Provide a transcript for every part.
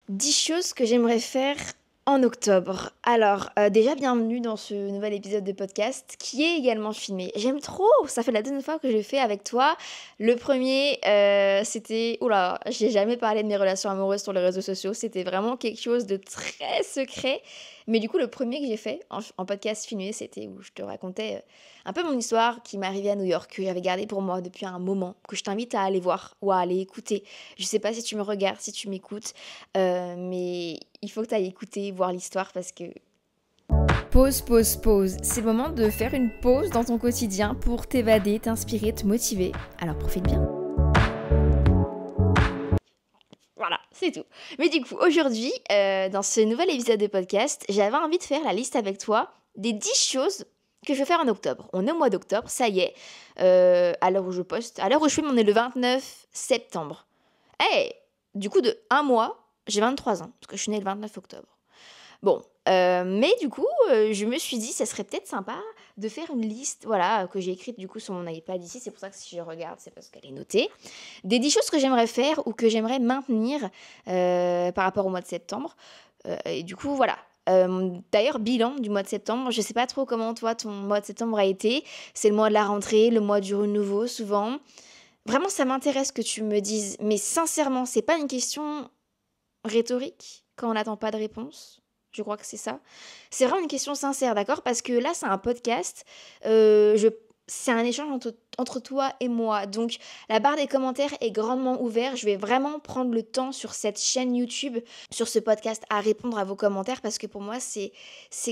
10 choses que j'aimerais faire en octobre. Alors, déjà, bienvenue dans ce nouvel épisode de podcast qui est également filmé. J'aime trop, ça fait la deuxième fois que je le fais avec toi. Le premier, c'était... Oula, j'ai jamais parlé de mes relations amoureuses sur les réseaux sociaux. C'était vraiment quelque chose de très secret. Mais du coup, le premier que j'ai fait en podcast filmé, c'était où je te racontais un peu mon histoire qui m'est arrivée à New York, que j'avais gardée pour moi depuis un moment, que je t'invite à aller voir ou à aller écouter. Je sais pas si tu me regardes, si tu m'écoutes. Mais il faut que tu ailles écouter, voir l'histoire parce que... Pause, pause, pause. C'est le moment de faire une pause dans ton quotidien pour t'évader, t'inspirer, te motiver. Alors profite bien. Voilà, c'est tout. Mais du coup, aujourd'hui, dans ce nouvel épisode de podcast, j'avais envie de faire la liste avec toi des 10 choses que je vais faire en octobre. On est au mois d'octobre, ça y est. À l'heure où je poste, à l'heure où je filme, on est le 29 septembre. Hey, du coup, de un mois, j'ai 23 ans, parce que je suis née le 29 octobre. Bon, mais du coup, je me suis dit, ça serait peut-être sympa de faire une liste, voilà, que j'ai écrite du coup sur mon iPad ici. C'est pour ça que si je regarde, c'est parce qu'elle est notée. Des 10 choses que j'aimerais faire ou que j'aimerais maintenir par rapport au mois de septembre. Et du coup, voilà. D'ailleurs, bilan du mois de septembre. Je sais pas trop comment toi, ton mois de septembre a été. C'est le mois de la rentrée, le mois du renouveau, souvent. Vraiment, ça m'intéresse que tu me dises, mais sincèrement, c'est pas une question rhétorique quand on n'attend pas de réponse. Je crois que c'est ça. C'est vraiment une question sincère, d'accord? Parce que là, c'est un podcast. C'est un échange entre toi et moi. Donc, la barre des commentaires est grandement ouverte. Je vais vraiment prendre le temps sur cette chaîne YouTube, sur ce podcast, à répondre à vos commentaires parce que pour moi, c'est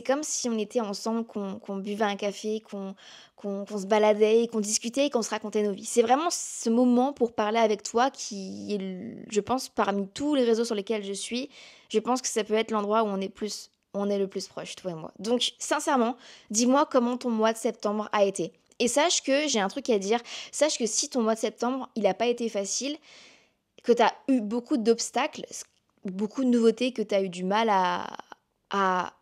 comme si on était ensemble, qu'on buvait un café, qu'on se baladait, et qu'on discutait et qu'on se racontait nos vies. C'est vraiment ce moment pour parler avec toi qui est, je pense, parmi tous les réseaux sur lesquels je suis, je pense que ça peut être l'endroit où on est le plus proche, toi et moi. Donc, sincèrement, dis-moi comment ton mois de septembre a été. Et sache que j'ai un truc à dire. Sache que si ton mois de septembre, il n'a pas été facile, que tu as eu beaucoup d'obstacles, beaucoup de nouveautés, que tu as eu du mal à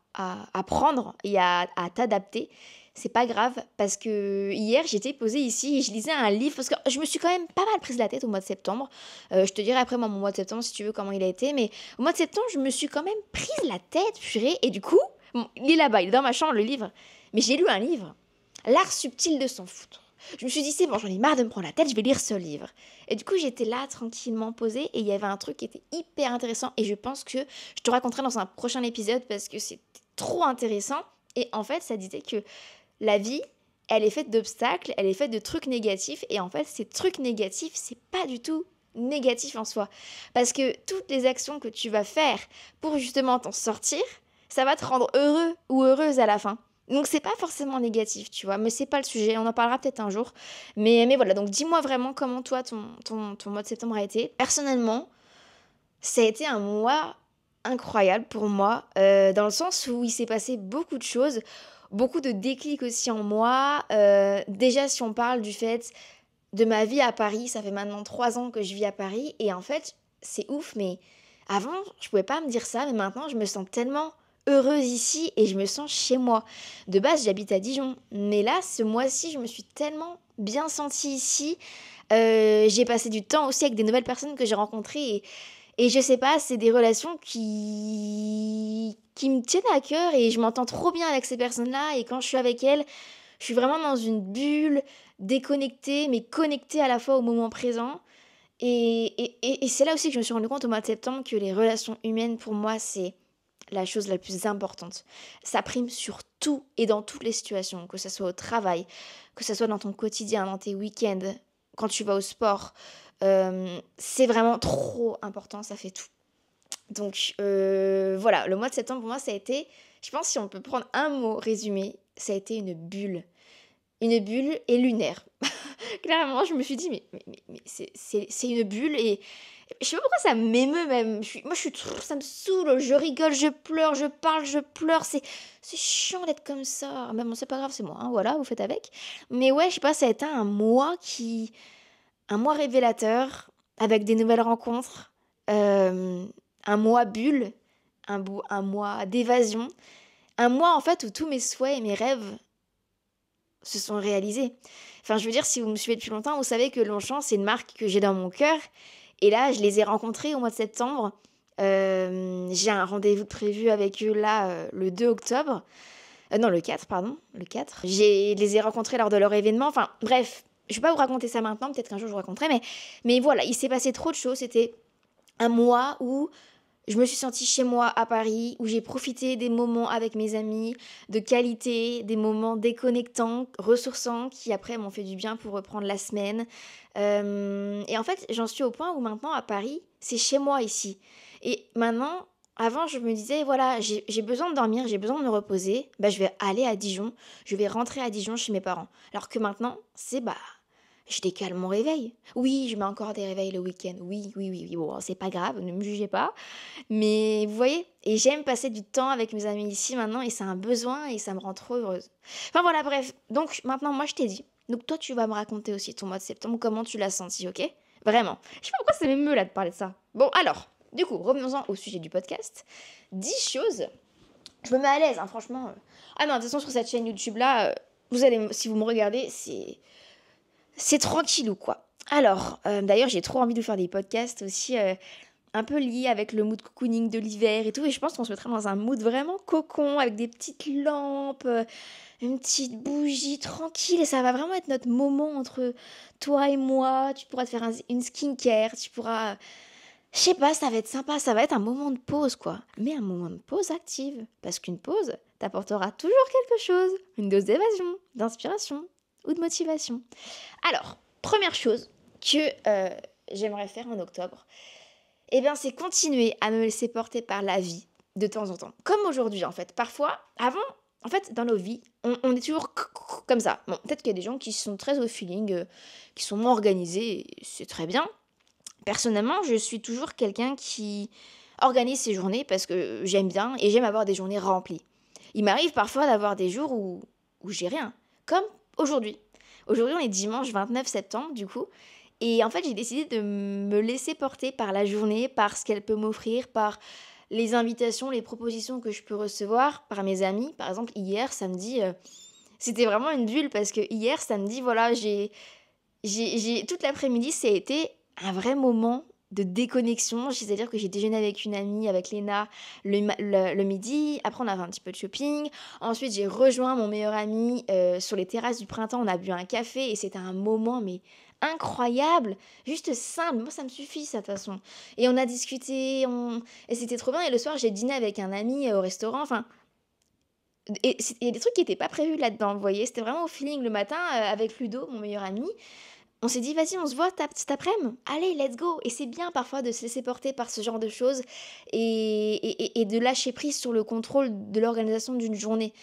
prendre et à t'adapter, c'est pas grave parce que hier j'étais posée ici et je lisais un livre parce que je me suis quand même pas mal prise la tête au mois de septembre. Je te dirai après moi mon mois de septembre si tu veux comment il a été, mais au mois de septembre je me suis quand même prise la tête, purée, et du coup, bon, il est là-bas, il est dans ma chambre le livre, mais j'ai lu un livre, L'art subtil de s'en foutre. Je me suis dit c'est bon, j'en ai marre de me prendre la tête, je vais lire ce livre. Et du coup j'étais là tranquillement posée et il y avait un truc qui était hyper intéressant et je pense que je te raconterai dans un prochain épisode parce que c'était trop intéressant. Et en fait ça disait que la vie, elle est faite d'obstacles, elle est faite de trucs négatifs. Et en fait, ces trucs négatifs, c'est pas du tout négatif en soi. Parce que toutes les actions que tu vas faire pour justement t'en sortir, ça va te rendre heureux ou heureuse à la fin. Donc c'est pas forcément négatif, tu vois, mais c'est pas le sujet, on en parlera peut-être un jour. Mais voilà, donc dis-moi vraiment comment toi, ton mois de septembre a été. Personnellement, ça a été un mois incroyable pour moi, dans le sens où il s'est passé beaucoup de choses, beaucoup de déclics aussi en moi. Déjà, si on parle du fait de ma vie à Paris, ça fait maintenant 3 ans que je vis à Paris, et en fait, c'est ouf, mais avant, je pouvais pas me dire ça, mais maintenant, je me sens tellement heureuse ici et je me sens chez moi. De base, j'habite à Dijon, mais là, ce mois-ci, je me suis tellement bien sentie ici. J'ai passé du temps aussi avec des nouvelles personnes que j'ai rencontrées et je sais pas, c'est des relations qui me tiennent à cœur et je m'entends trop bien avec ces personnes-là. Et quand je suis avec elles, je suis vraiment dans une bulle, déconnectée, mais connectée à la fois au moment présent. Et c'est là aussi que je me suis rendu compte au mois de septembre que les relations humaines, pour moi, c'est la chose la plus importante. Ça prime sur tout et dans toutes les situations, que ce soit au travail, que ce soit dans ton quotidien, dans tes week-ends, quand tu vas au sport. C'est vraiment trop important, ça fait tout. Donc voilà, le mois de septembre pour moi ça a été, je pense si on peut prendre un mot résumé, ça a été une bulle. Une bulle et lunaire. Clairement, je me suis dit, mais c'est une bulle et je sais pas pourquoi ça m'émeut même. Ça me saoule, je rigole, je pleure, je parle, je pleure. C'est chiant d'être comme ça. Mais bon, c'est pas grave, c'est moi, hein, voilà, vous faites avec. Mais ouais, je sais pas, ça a été un mois révélateur avec des nouvelles rencontres, un mois bulle, un mois d'évasion, un mois en fait où tous mes souhaits et mes rêves se sont réalisés. Enfin, je veux dire, si vous me suivez depuis longtemps, vous savez que Longchamp, c'est une marque que j'ai dans mon cœur. Et là, je les ai rencontrés au mois de septembre. J'ai un rendez-vous prévu avec eux là, le 2 octobre. Non, le 4, pardon, le 4. Les ai rencontrés lors de leur événement. Enfin, bref, je ne vais pas vous raconter ça maintenant, peut-être qu'un jour je vous raconterai, mais voilà, il s'est passé trop de choses. C'était un mois où je me suis sentie chez moi à Paris, où j'ai profité des moments avec mes amis, de qualité, des moments déconnectants, ressourçants, qui après m'ont fait du bien pour reprendre la semaine. Et en fait, j'en suis au point où maintenant, à Paris, c'est chez moi ici. Et maintenant, avant, je me disais, voilà, j'ai besoin de dormir, j'ai besoin de me reposer, bah, je vais aller à Dijon, je vais rentrer à Dijon chez mes parents. Alors que maintenant, je décale mon réveil. Oui, je mets encore des réveils le week-end. Oui, oui, oui, oui. Bon, c'est pas grave, ne me jugez pas. Mais vous voyez, et j'aime passer du temps avec mes amis ici maintenant, et c'est un besoin, et ça me rend trop heureuse. Enfin voilà, bref. Donc maintenant, moi, je t'ai dit. Donc toi, tu vas me raconter aussi ton mois de septembre, comment tu l'as senti, ok? Vraiment. Je sais pas pourquoi ça m'émeut là de parler de ça. Bon, alors, du coup, revenons-en au sujet du podcast. 10 choses. Je me mets à l'aise, hein, franchement. Ah non, de toute façon, sur cette chaîne YouTube là, vous allez, si vous me regardez, c'est tranquillou, quoi. Alors, d'ailleurs, j'ai trop envie de faire des podcasts aussi un peu liés avec le mood cocooning de l'hiver et tout. Et je pense qu'on se mettrait dans un mood vraiment cocon, avec des petites lampes, une petite bougie tranquille. Et ça va vraiment être notre moment entre toi et moi. Tu pourras te faire une skincare, tu pourras... Je sais pas, ça va être sympa, ça va être un moment de pause, quoi. Mais un moment de pause active. Parce qu'une pause t'apportera toujours quelque chose. Une dose d'évasion, d'inspiration ou de motivation. Alors, première chose que j'aimerais faire en octobre, eh bien, c'est continuer à me laisser porter par la vie de temps en temps. Comme aujourd'hui, en fait. Parfois, avant, en fait, dans nos vies, on est toujours comme ça. Bon, peut-être qu'il y a des gens qui sont très au feeling, qui sont moins organisés, et c'est très bien. Personnellement, je suis toujours quelqu'un qui organise ses journées parce que j'aime bien et j'aime avoir des journées remplies. Il m'arrive parfois d'avoir des jours où j'ai rien, comme aujourd'hui. Aujourd'hui, on est dimanche 29 septembre, du coup. Et en fait, j'ai décidé de me laisser porter par la journée, par ce qu'elle peut m'offrir, par les invitations, les propositions que je peux recevoir par mes amis. Par exemple, hier, samedi, c'était vraiment une bulle parce que hier, samedi, voilà, toute l'après-midi, ça a été un vrai moment de déconnexion. C'est-à-dire que j'ai déjeuné avec une amie, avec Léna, le midi. Après, on a fait un petit peu de shopping. Ensuite, j'ai rejoint mon meilleur ami sur les terrasses du printemps. On a bu un café et c'était un moment, mais incroyable. Juste simple. Moi, ça me suffit, ça, de toute façon. Et on a discuté, et c'était trop bien. Et le soir, j'ai dîné avec un ami au restaurant. Enfin, et il y a des trucs qui n'étaient pas prévus là-dedans, vous voyez. C'était vraiment au feeling le matin avec Ludo, mon meilleur ami. On s'est dit, vas-y, on se voit cet après-midi. Allez, let's go. Et c'est bien parfois de se laisser porter par ce genre de choses et de lâcher prise sur le contrôle de l'organisation d'une journée.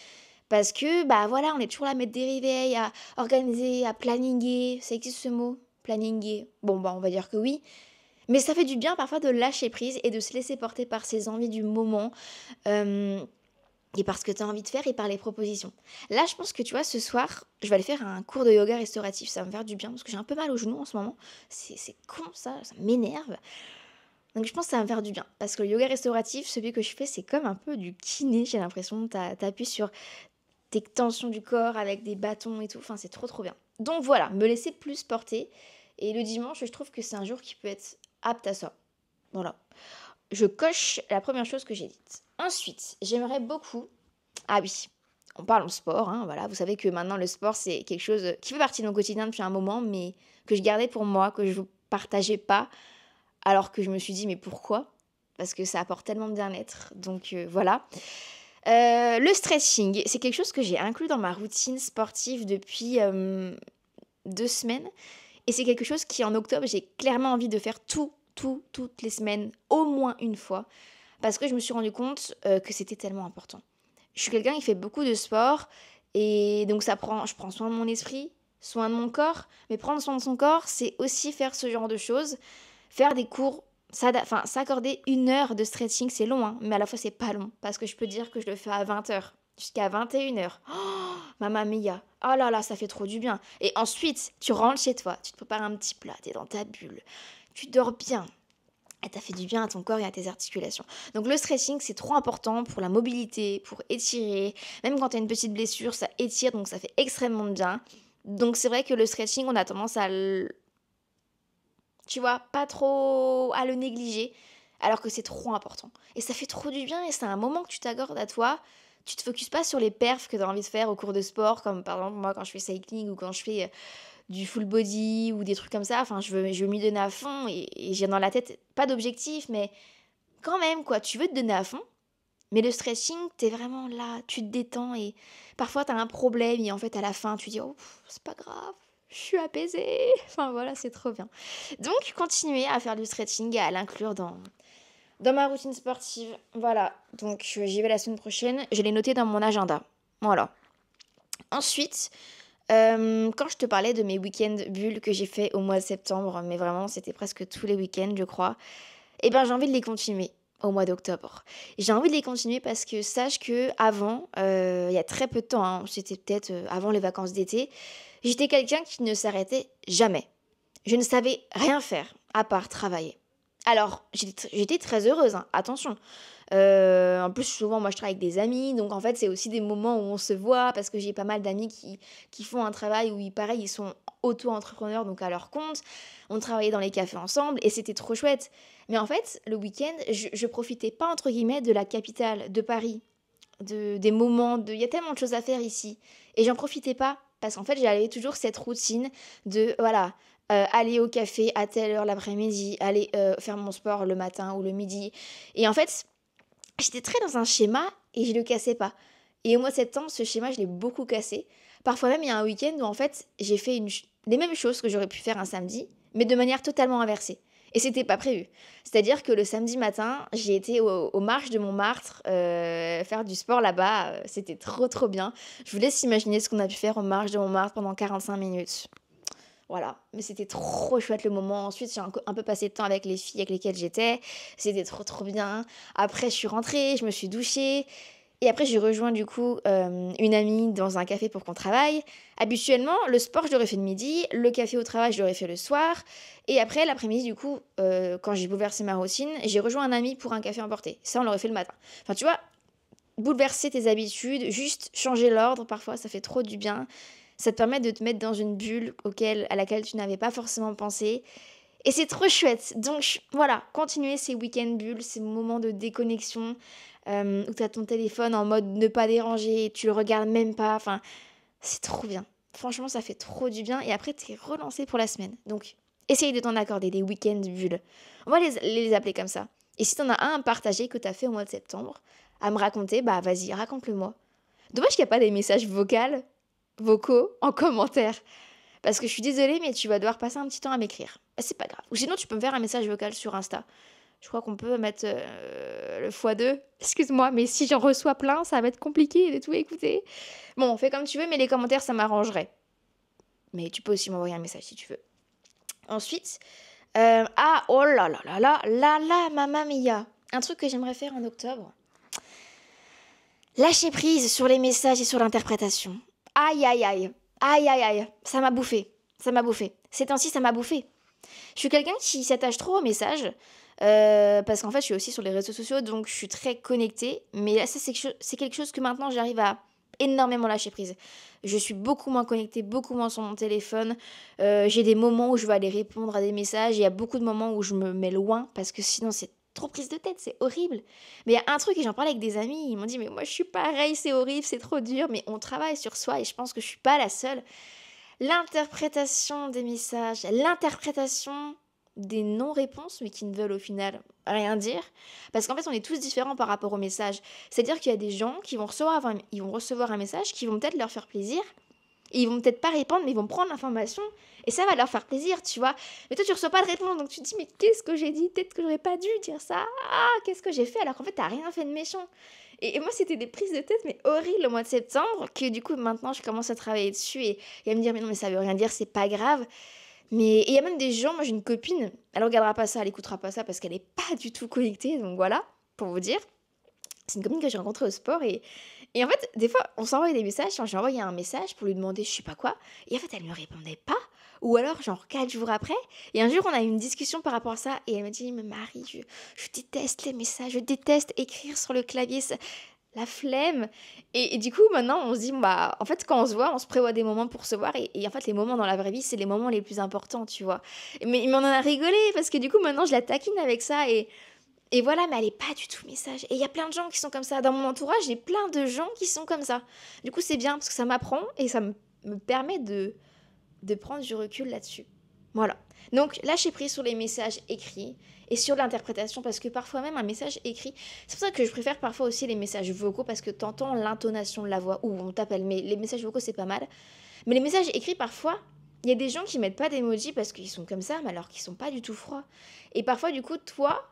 Parce que, bah voilà, on est toujours là à mettre des réveils, à organiser, à planninguer. Ça existe ce mot? Planninguer. Bon, bah on va dire que oui. Mais ça fait du bien parfois de lâcher prise et de se laisser porter par ses envies du moment. Et par ce que tu as envie de faire et par les propositions. Là, je pense que tu vois, ce soir, je vais aller faire un cours de yoga restauratif. Ça va me faire du bien parce que j'ai un peu mal au genou en ce moment. C'est con ça m'énerve. Donc je pense que ça va me faire du bien. Parce que le yoga restauratif, celui que je fais, c'est comme un peu du kiné, j'ai l'impression. T'appuies sur tes tensions du corps avec des bâtons et tout. Enfin, c'est trop trop bien. Donc voilà, me laisser plus porter. Et le dimanche, je trouve que c'est un jour qui peut être apte à ça. Voilà. Je coche la première chose que j'ai dite. Ensuite, j'aimerais beaucoup... Ah oui, on parle en sport, hein, voilà. Vous savez que maintenant, le sport, c'est quelque chose qui fait partie de mon quotidien depuis un moment, mais que je gardais pour moi, que je ne partageais pas, alors que je me suis dit, mais pourquoi? Parce que ça apporte tellement de bien-être. Donc voilà. Le stretching, c'est quelque chose que j'ai inclus dans ma routine sportive depuis 2 semaines. Et c'est quelque chose qui, en octobre, j'ai clairement envie de faire toutes les semaines, au moins une fois, parce que je me suis rendu compte que c'était tellement important. Je suis quelqu'un qui fait beaucoup de sport, et donc je prends soin de mon esprit, soin de mon corps, mais prendre soin de son corps, c'est aussi faire ce genre de choses, faire des cours, s'accorder 1 heure de stretching, c'est long, hein, mais à la fois c'est pas long, parce que je peux dire que je le fais à 20h, jusqu'à 21h. Oh, mamma mia, oh là là, ça fait trop du bien. Et ensuite, tu rentres chez toi, tu te prépares un petit plat, t'es dans ta bulle, tu dors bien. Et t'as fait du bien à ton corps et à tes articulations. Donc le stretching, c'est trop important pour la mobilité, pour étirer. Même quand t'as une petite blessure, ça étire, donc ça fait extrêmement bien. Donc c'est vrai que le stretching, on a tendance tu vois, pas trop à le négliger. alors que c'est trop important. Et ça fait trop du bien et c'est un moment que tu t'accordes à toi. Tu te focuses pas sur les perfs que tu as envie de faire au cours de sport, comme par exemple moi quand je fais cycling ou quand je fais du full body ou des trucs comme ça. Enfin, je veux m'y donner à fond et j'ai dans la tête pas d'objectif, mais quand même, quoi, tu veux te donner à fond. Mais le stretching, t'es vraiment là, tu te détends et parfois t'as un problème et en fait à la fin tu dis oh c'est pas grave, je suis apaisée. Enfin voilà, c'est trop bien. Donc continuez à faire du stretching et à l'inclure dans ma routine sportive. Voilà, donc j'y vais la semaine prochaine, je l'ai noté dans mon agenda. Voilà. Ensuite, quand je te parlais de mes week-ends bulles que j'ai fait au mois de septembre, mais vraiment c'était presque tous les week-ends je crois, eh ben j'ai envie de les continuer au mois d'octobre. J'ai envie de les continuer parce que sache que avant, il y a très peu de temps, hein, c'était peut-être avant les vacances d'été, j'étais quelqu'un qui ne s'arrêtait jamais. Je ne savais rien faire à part travailler. Alors, j'étais très heureuse, hein, attention. En plus, souvent, moi, je travaille avec des amis, donc en fait, c'est aussi des moments où on se voit, parce que j'ai pas mal d'amis qui font un travail où, pareil, ils sont auto-entrepreneurs, donc à leur compte. On travaillait dans les cafés ensemble, et c'était trop chouette. Mais en fait, le week-end, je profitais pas, entre guillemets, de la capitale, de Paris, des moments, il y a tellement de choses à faire ici. Et j'en profitais pas, parce qu'en fait, j'avais toujours cette routine de, voilà, aller au café à telle heure l'après-midi, aller faire mon sport le matin ou le midi. Et en fait, j'étais très dans un schéma et je le cassais pas. Et au mois de septembre, ce schéma, je l'ai beaucoup cassé. Parfois même, il y a un week-end où en fait, j'ai fait les mêmes choses que j'aurais pu faire un samedi, mais de manière totalement inversée. Et c'était pas prévu. C'est-à-dire que le samedi matin, j'ai été aux marches de Montmartre faire du sport là-bas. C'était trop trop bien. Je vous laisse imaginer ce qu'on a pu faire aux marches de Montmartre pendant 45 minutes. Voilà, mais c'était trop chouette le moment. Ensuite, j'ai un peu passé de temps avec les filles avec lesquelles j'étais. C'était trop trop bien. Après, je suis rentrée, je me suis douchée. Et après, j'ai rejoint du coup une amie dans un café pour qu'on travaille. Habituellement, le sport, je l'aurais fait le midi. Le café au travail, je l'aurais fait le soir. Et après, l'après-midi, du coup, quand j'ai bouleversé ma routine, j'ai rejoint un ami pour un café emporté. Ça, on l'aurait fait le matin. Enfin, tu vois, bouleverser tes habitudes, juste changer l'ordre, parfois, ça fait trop du bien. Ça te permet de te mettre dans une bulle à laquelle tu n'avais pas forcément pensé. Et c'est trop chouette. Donc voilà, continuez ces week-ends bulles, ces moments de déconnexion où tu as ton téléphone en mode ne pas déranger, tu le regardes même pas. Enfin, c'est trop bien. Franchement, ça fait trop du bien. Et après, tu es relancé pour la semaine. Donc, essaye de t'en accorder des week-ends bulles. On va les appeler comme ça. Et si t'en as un à partager que t'as fait au mois de septembre, à me raconter, bah vas-y, raconte-le-moi. Dommage qu'il n'y a pas des messages vocaux en commentaire. Parce que je suis désolée, mais tu vas devoir passer un petit temps à m'écrire. Bah, c'est pas grave. Ou sinon, tu peux me faire un message vocal sur Insta. Je crois qu'on peut mettre le x2. Excuse-moi, mais si j'en reçois plein, ça va être compliqué de tout écouter. Bon, fais comme tu veux, mais les commentaires, ça m'arrangerait. Mais tu peux aussi m'envoyer un message si tu veux. Ensuite, oh là là là là là là, mamma mia. Un truc que j'aimerais faire en octobre. Lâcher prise sur les messages et sur l'interprétation. Aïe, aïe, aïe. Aïe, aïe, aïe. Ça m'a bouffé. Ça m'a bouffé. Ces temps-ci, ça m'a bouffé. Je suis quelqu'un qui s'attache trop aux messages. Parce qu'en fait, je suis aussi sur les réseaux sociaux, donc je suis très connectée. Mais là, ça, c'est quelque chose que maintenant, j'arrive à énormément lâcher prise. Je suis beaucoup moins connectée, beaucoup moins sur mon téléphone. J'ai des moments où je vais aller répondre à des messages. Il y a beaucoup de moments où je me mets loin parce que sinon, c'est trop prise de tête, c'est horrible. Mais il y a un truc, et j'en parlais avec des amis, ils m'ont dit, mais moi je suis pareil, c'est horrible, c'est trop dur, mais on travaille sur soi et je pense que je suis pas la seule. L'interprétation des messages, l'interprétation des non-réponses, mais qui ne veulent au final rien dire. Parce qu'en fait, on est tous différents par rapport aux messages. C'est-à-dire qu'il y a des gens qui vont recevoir un message qui vont peut-être leur faire plaisir, et ils vont peut-être pas répondre, mais ils vont prendre l'information et ça va leur faire plaisir, tu vois. Mais toi, tu reçois pas de réponse, donc tu te dis, mais qu'est-ce que j'ai dit? Peut-être que j'aurais pas dû dire ça. Ah, qu'est-ce que j'ai fait? Alors qu'en fait, t'as rien fait de méchant. Et moi, c'était des prises de tête, mais horribles au mois de septembre, que du coup, maintenant, je commence à travailler dessus et à me dire, mais non, mais ça veut rien dire, c'est pas grave. Mais il y a même des gens, moi j'ai une copine, elle regardera pas ça, elle écoutera pas ça parce qu'elle est pas du tout connectée, donc voilà, pour vous dire. C'est une copine que j'ai rencontrée au sport et en fait, des fois, on s'envoyait des messages. J'ai envoyé un message pour lui demander je sais pas quoi. Et en fait, elle me répondait pas. Ou alors, genre, 4 jours après. Et un jour, on a eu une discussion par rapport à ça. Et elle m'a dit, mais Marie, je déteste les messages. Je déteste écrire sur le clavier. La flemme. Et du coup, maintenant, on se dit, bah, en fait, quand on se voit, on se prévoit des moments pour se voir. Et en fait, les moments dans la vraie vie, c'est les moments les plus importants, tu vois. Mais on en a rigolé parce que du coup, maintenant, je la taquine avec ça. Et voilà, mais elle est pas du tout message. Et il y a plein de gens qui sont comme ça. Dans mon entourage, j'ai plein de gens qui sont comme ça. Du coup, c'est bien parce que ça m'apprend et ça me permet de prendre du recul là-dessus. Voilà. Donc, lâcher prise sur les messages écrits et sur l'interprétation parce que parfois même un message écrit, c'est pour ça que je préfère parfois aussi les messages vocaux parce que t'entends l'intonation de la voix ou on t'appelle, mais les messages vocaux c'est pas mal. Mais les messages écrits parfois, il y a des gens qui mettent pas d'emoji parce qu'ils sont comme ça, mais alors qu'ils sont pas du tout froids. Et parfois, du coup, toi,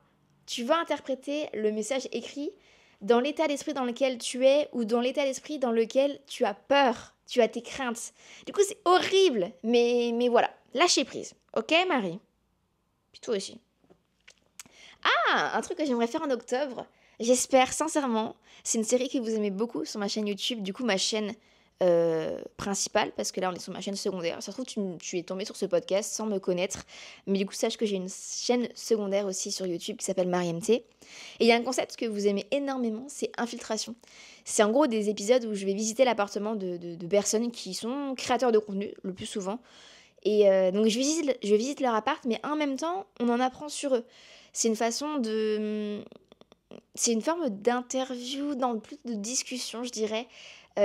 tu vas interpréter le message écrit dans l'état d'esprit dans lequel tu es ou dans l'état d'esprit dans lequel tu as peur, tu as tes craintes. Du coup, c'est horrible, mais voilà, lâcher prise. Ok, Marie? Puis toi aussi. Ah, un truc que j'aimerais faire en octobre, j'espère sincèrement, c'est une série que vous aimez beaucoup sur ma chaîne YouTube, du coup ma chaîne principale, parce que là on est sur ma chaîne secondaire. Ça se trouve, tu es tombé sur ce podcast sans me connaître, mais du coup sache que j'ai une chaîne secondaire aussi sur YouTube qui s'appelle MariMT. Et il y a un concept que vous aimez énormément, c'est infiltration. C'est en gros des épisodes où je vais visiter l'appartement de personnes qui sont créateurs de contenu, le plus souvent. Et donc je visite leur appart, mais en même temps, on en apprend sur eux. C'est une façon de... C'est une forme d'interview, plus de discussion, je dirais,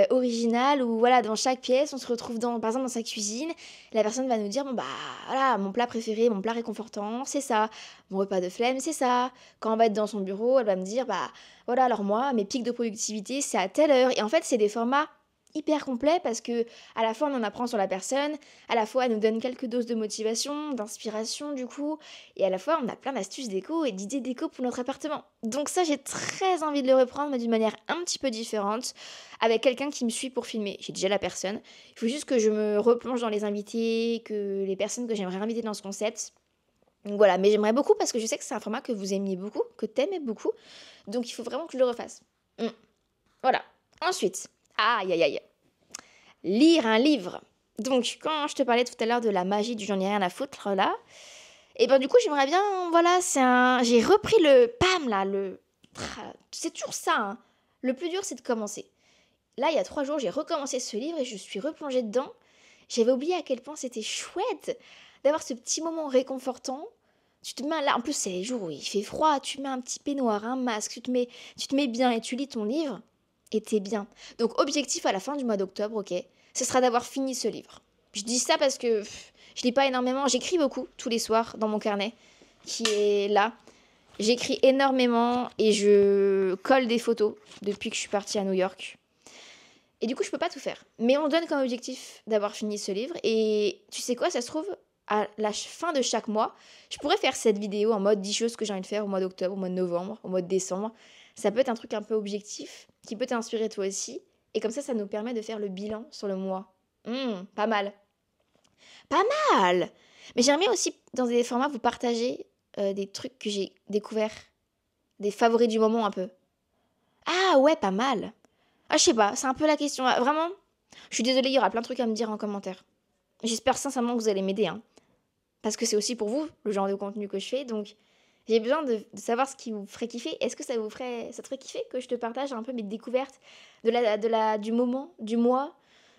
originale, où voilà, dans chaque pièce, on se retrouve par exemple dans sa cuisine, la personne va nous dire, bon bah voilà, mon plat préféré, mon plat réconfortant, c'est ça, mon repas de flemme, c'est ça. Quand on va être dans son bureau, elle va me dire, bah voilà, alors moi, mes pics de productivité, c'est à telle heure. Et en fait, c'est des formats hyper complets parce que à la fois on en apprend sur la personne, à la fois elle nous donne quelques doses de motivation, d'inspiration du coup, et à la fois on a plein d'astuces déco et d'idées déco pour notre appartement. Donc ça j'ai très envie de le reprendre mais d'une manière un petit peu différente, avec quelqu'un qui me suit pour filmer. J'ai déjà la personne, il faut juste que je me replonge dans les invités, que les personnes que j'aimerais inviter dans ce concept. Donc voilà, mais j'aimerais beaucoup parce que je sais que c'est un format que vous aimiez beaucoup, que t'aimais beaucoup, donc il faut vraiment que je le refasse. Voilà. Ensuite, aïe aïe aïe, lire un livre. Donc, quand je te parlais tout à l'heure de la magie du j'en ai rien à foutre, là, et ben du coup, j'aimerais bien, voilà, j'ai repris le PAM, là, c'est toujours ça, hein. Le plus dur, c'est de commencer. Là, il y a 3 jours, j'ai recommencé ce livre et je suis replongée dedans. J'avais oublié à quel point c'était chouette d'avoir ce petit moment réconfortant. Tu te mets là, en plus, c'est les jours où il fait froid, tu mets un petit peignoir, un masque, tu te mets bien et tu lis ton livre et t'es bien. Donc, objectif à la fin du mois d'octobre, ok, ce sera d'avoir fini ce livre. Je dis ça parce que je lis pas énormément. J'écris beaucoup tous les soirs dans mon carnet qui est là. J'écris énormément et je colle des photos depuis que je suis partie à New York. Et du coup, je peux pas tout faire. Mais on donne comme objectif d'avoir fini ce livre. Et tu sais quoi, ça se trouve, à la fin de chaque mois, je pourrais faire cette vidéo en mode 10 choses que j'ai envie de faire au mois d'octobre, au mois de novembre, au mois de décembre. Ça peut être un truc un peu objectif, qui peut t'inspirer toi aussi. Et comme ça nous permet de faire le bilan sur le mois. Pas mal. Pas mal. Mais j'aimerais aussi, dans des formats, vous partager des trucs que j'ai découverts. Des favoris du moment un peu. Ah ouais, pas mal. Ah, je sais pas, c'est un peu la question. Ah, vraiment, je suis désolée, il y aura plein de trucs à me dire en commentaire. J'espère sincèrement que vous allez m'aider, hein. Parce que c'est aussi pour vous, le genre de contenu que je fais. Donc, j'ai besoin de savoir ce qui vous ferait kiffer. Est-ce que ça te ferait kiffer que je te partage un peu mes découvertes du moment, du mois,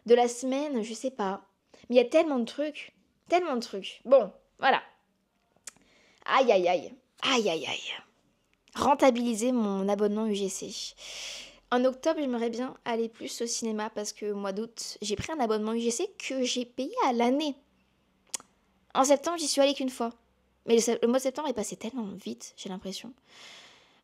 de la semaine, je sais pas. Mais il y a tellement de trucs. Tellement de trucs. Bon, voilà. Aïe, aïe, aïe. Aïe, aïe, aïe. Rentabiliser mon abonnement UGC. En octobre, j'aimerais bien aller plus au cinéma parce que au mois d'août, j'ai pris un abonnement UGC que j'ai payé à l'année. En septembre, j'y suis allée qu'une fois. Mais le mois de septembre est passé tellement vite, j'ai l'impression.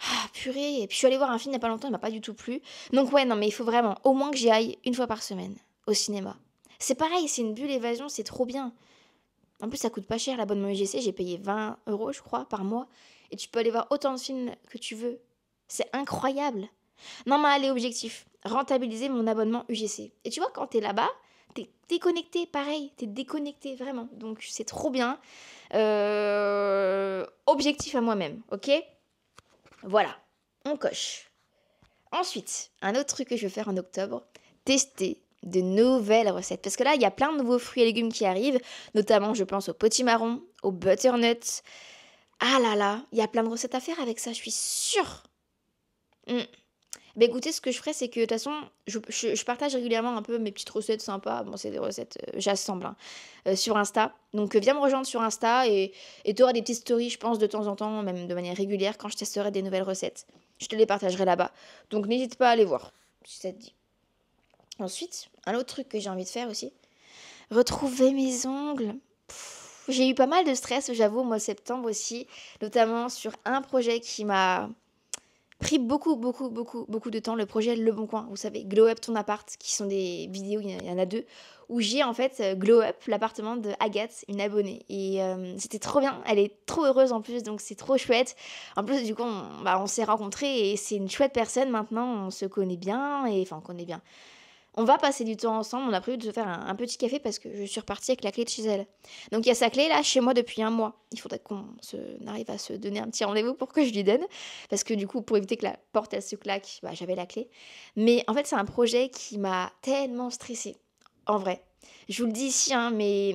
Ah, purée. Et puis je suis allée voir un film il n'y a pas longtemps, il m'a pas du tout plu. Donc ouais, non, mais il faut vraiment au moins que j'y aille une fois par semaine au cinéma. C'est pareil, c'est une bulle évasion, c'est trop bien. En plus, ça coûte pas cher l'abonnement UGC, j'ai payé 20 €, je crois, par mois. Et tu peux aller voir autant de films que tu veux. C'est incroyable. Non, mais allez, objectif. Rentabiliser mon abonnement UGC. Et tu vois, quand t'es là-bas, t'es déconnecté, pareil. T'es déconnecté, vraiment. Donc, c'est trop bien. Objectif à moi-même, ok? Voilà, on coche. Ensuite, un autre truc que je vais faire en octobre, tester de nouvelles recettes. Parce que là, il y a plein de nouveaux fruits et légumes qui arrivent. Notamment, je pense au potimarron, au butternut. Ah là là, il y a plein de recettes à faire avec ça, je suis sûre. Bah écoutez, ce que je ferais, c'est que de toute façon, je partage régulièrement un peu mes petites recettes sympas. Bon, c'est des recettes, j'assemble, hein, sur Insta. Donc viens me rejoindre sur Insta et tu auras des petites stories, je pense, de temps en temps, même de manière régulière, quand je testerai des nouvelles recettes. Je te les partagerai là-bas. Donc n'hésite pas à aller voir, si ça te dit. Ensuite, un autre truc que j'ai envie de faire aussi, retrouver mes ongles. J'ai eu pas mal de stress, j'avoue, au mois de septembre aussi, notamment sur un projet qui m'a pris beaucoup de temps, le projet Le Bon Coin, vous savez, Glow Up ton appart, qui sont des vidéos, il y en a deux, où j'ai en fait Glow Up l'appartement de Agathe, une abonnée. Et c'était trop bien, elle est trop heureuse en plus, donc c'est trop chouette. En plus, du coup, on s'est rencontrés et c'est une chouette personne maintenant, on se connaît bien, et enfin, on connaît bien. On va passer du temps ensemble, on a prévu de se faire un petit café parce que je suis repartie avec la clé de chez elle. Donc il y a sa clé là chez moi depuis un mois. Il faudrait arrive à se donner un petit rendez-vous pour que je lui donne. Parce que du coup, pour éviter que la porte elle se claque, bah, j'avais la clé. Mais en fait, c'est un projet qui m'a tellement stressée. En vrai. Je vous le dis ici, hein, mais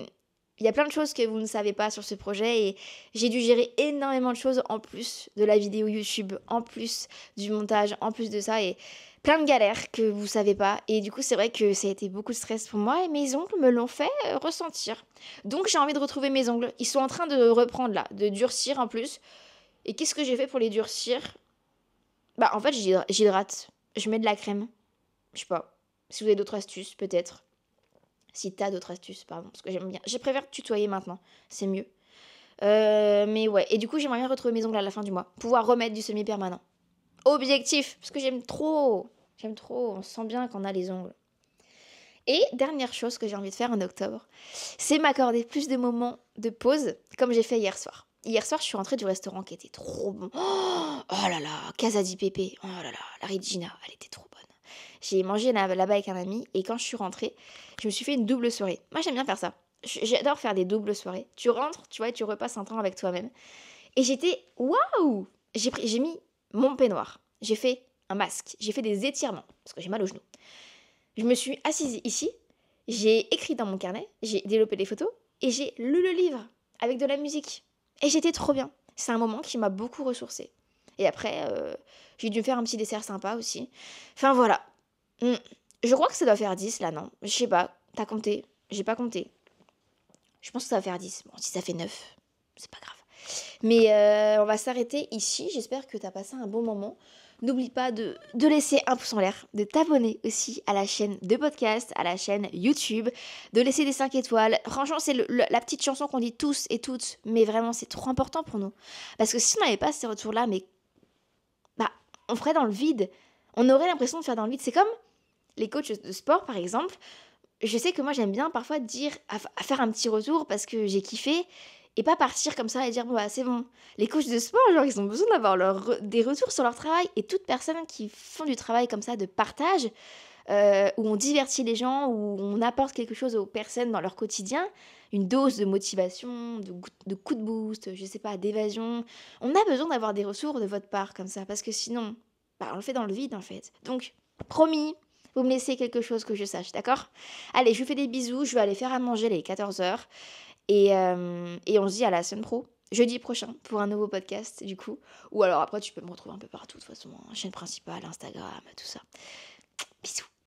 il y a plein de choses que vous ne savez pas sur ce projet et j'ai dû gérer énormément de choses en plus de la vidéo YouTube, en plus du montage, en plus de ça. Et plein de galères que vous savez pas. Et du coup, c'est vrai que ça a été beaucoup de stress pour moi et mes ongles me l'ont fait ressentir. Donc, j'ai envie de retrouver mes ongles. Ils sont en train de reprendre là, de durcir en plus. Et qu'est-ce que j'ai fait pour les durcir? Bah, en fait, j'hydrate. Je mets de la crème. Je sais pas. Si vous avez d'autres astuces, peut-être. Si t'as d'autres astuces, pardon. Parce que j'aime bien. Je préfère tutoyer maintenant. C'est mieux. Mais ouais. Et du coup, j'aimerais bien retrouver mes ongles à la fin du mois. Pouvoir remettre du semi-permanent. Objectif. Parce que j'aime trop. J'aime trop, on sent bien qu'on a les ongles. Et dernière chose que j'ai envie de faire en octobre, c'est m'accorder plus de moments de pause, comme j'ai fait hier soir. Hier soir, je suis rentrée du restaurant qui était trop bon. Oh là là, Casa di Pepe. Oh là là, la Regina, elle était trop bonne. J'ai mangé là-bas avec un ami et quand je suis rentrée, je me suis fait une double soirée. Moi, j'aime bien faire ça. J'adore faire des doubles soirées. Tu rentres, tu vois, et tu repasses un temps avec toi-même. Et j'étais waouh. J'ai mis mon peignoir. J'ai fait un masque. J'ai fait des étirements parce que j'ai mal aux genoux. Je me suis assise ici. J'ai écrit dans mon carnet. J'ai développé des photos et j'ai lu le livre avec de la musique. Et j'étais trop bien. C'est un moment qui m'a beaucoup ressourcée. Et après, j'ai dû me faire un petit dessert sympa aussi. Enfin voilà. Je crois que ça doit faire 10 là, non? Je sais pas. T'as compté? J'ai pas compté. Je pense que ça va faire 10. Bon, si ça fait 9, c'est pas grave. Mais on va s'arrêter ici. J'espère que tu as passé un bon moment. N'oublie pas de laisser un pouce en l'air, de t'abonner aussi à la chaîne de podcast, à la chaîne YouTube, de laisser des 5 étoiles. Franchement, c'est la petite chanson qu'on dit tous et toutes, mais vraiment, c'est trop important pour nous. Parce que si on n'avait pas ces retours-là, mais bah, on ferait dans le vide. On aurait l'impression de faire dans le vide. C'est comme les coachs de sport, par exemple. Je sais que moi, j'aime bien parfois dire, à faire un petit retour parce que j'ai kiffé et pas partir comme ça et dire, bon, bah, c'est bon. Les coachs de sport, genre, ils ont besoin d'avoir des retours sur leur travail et toute personne qui font du travail comme ça de partage, où on divertit les gens, où on apporte quelque chose aux personnes dans leur quotidien, une dose de motivation, de coup de boost, je sais pas, d'évasion. On a besoin d'avoir des retours de votre part comme ça parce que sinon, bah, on le fait dans le vide en fait. Donc, promis, vous me laissez quelque chose que je sache, d'accord? Allez, je vous fais des bisous, je vais aller faire à manger les 14h et on se dit à la semaine pro, jeudi prochain, pour un nouveau podcast du coup. Ou alors après, tu peux me retrouver un peu partout de toute façon, hein, chaîne principale, Instagram, tout ça. Bisous.